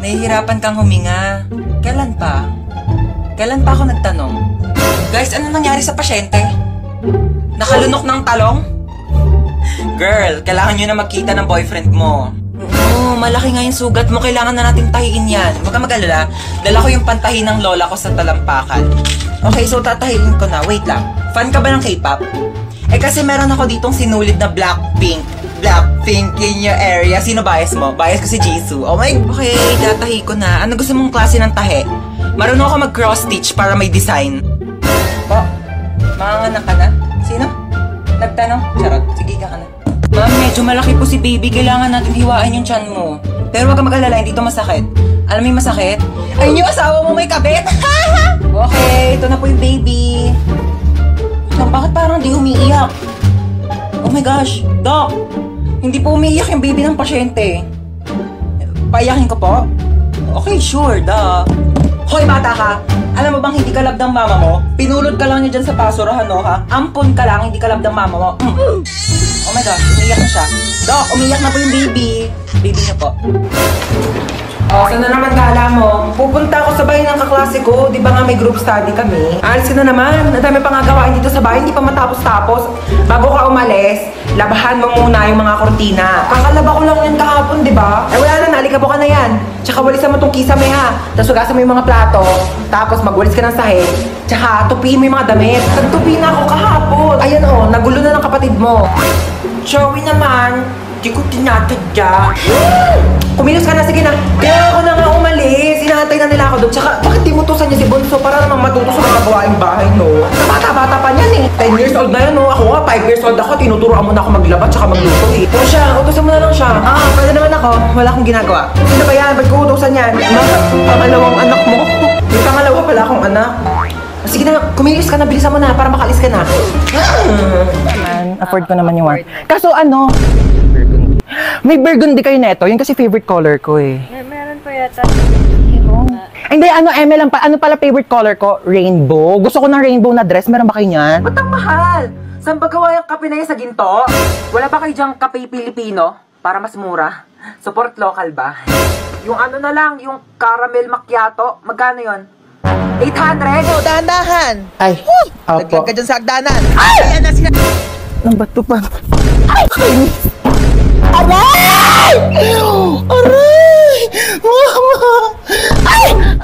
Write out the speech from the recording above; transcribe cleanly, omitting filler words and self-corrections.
Nahihirapan kang huminga. Kailan pa? Kailan pa ako nagtanong? Guys, ano nangyari sa pasyente? Nakalunok ng talong? Girl, kailangan nyo na magkita ng boyfriend mo. Oo, malaki nga yung sugat mo. Kailangan na natin tahiin yan. Huwag ka mag-alala. Dala ko yung pantahi ng lola ko sa talampakan. Okay, so tatahiin ko na. Wait lang. Fan ka ba ng K-pop? Eh kasi meron ako ditong sinulid na Blackpink. Blackpink in your area. Sino bias mo? Bias ko si Jisoo. Oh my... Okay, tatahi ko na. Ano gusto mong klase ng tahi? Marunong ako mag-cross-stitch para may design. Po, manganganak ka na? Sino? Nagtanong? Charot. Sige ka na. Ma'am, medyo malaki po si baby. Kailangan natin hiwain yung tiyan mo. Pero huwag ka mag-alala, hindi ito masakit. Alam mo yung masakit? Ayun yung asawa mo may kabit! Okay, ito na po yung baby. Bakit parang di umiiyak? Oh my gosh, Doc! Hindi po umiiyak yung baby ng pasyente. Paiyakin ko po? Okay, sure, duh. Hoy, bata ka! Alam mo bang hindi ka love ng mama mo? Pinulot ka lang niya dyan sa basurahan, no, ha? Ampon ka lang, hindi ka love ng mama mo. Oh my gosh, umiiyak na siya. Doc, umiiyak na po yung baby. Baby niya po. Oh, saan na naman gala mo? Pupunta ako sa bahay ng kaklase ko. Di ba nga may group study kami? Alisin na naman. Ang dami pa nga gawain dito sa bahay. Hindi pa matapos-tapos. Bago ka umalis, labahan mo muna yung mga kortina. Kakalaba ko lang yan kahapon, di ba? Eh wala na, nalikabo ka na yan. Tsaka walisan mo tong kisame ha. Tapos hugasan mo yung mga plato. Tapos magwalis ka ng sahig. Tsaka tupiin mo yung mga damit. Nagtupi na ako kahapon. Ayan oh, nagulo na ng kapatid mo. Joey naman, di ko tinatadya. Kumilos ka na, sige na. Kaya ako na nga umalis. Inaantay na nila ako doon. Tsaka, bakit di mo tusan niya si Bonso para namang matuto sa mga gawaing bahay, no? Bata-bata pa niyan eh. 10 years old na yan, no? Ako nga, 5 years old ako. Tinuturoan mo na ako maglaba tsaka magluto eh. O siya, utusan mo na lang siya. Ah, pwede naman ako. Wala akong ginagawa. Sino ba yan? Ba't ko utusan yan? Pangalawang anak mo. May pangalawa pala akong anak. Sige na, kumilos ka na, bilisan mo na para makalis ka na. Afford ko naman yung one. Kaso ano, may burgundy kayo neto. Yun kasi favorite color ko eh. Meron po yata. Hindi, ano, Eme lang pa. Ano pala favorite color ko? Rainbow. Gusto ko ng rainbow na dress. Meron ba kayo niyan? Ba't ang mahal? Saan ba gawa yung kape na yan sa ginto? Wala ba kayo dyang kape Pilipino? Para mas mura? Support local ba? Yung ano na lang, yung caramel macchiato. Magkano yon? 800? Oh, dahan-dahan. Ay, Naglag opo. ka dyan sa hagdanan. Ay! Ayan na sila. Ang bato pa. Ay! Aray! Aray! Mama! Ay!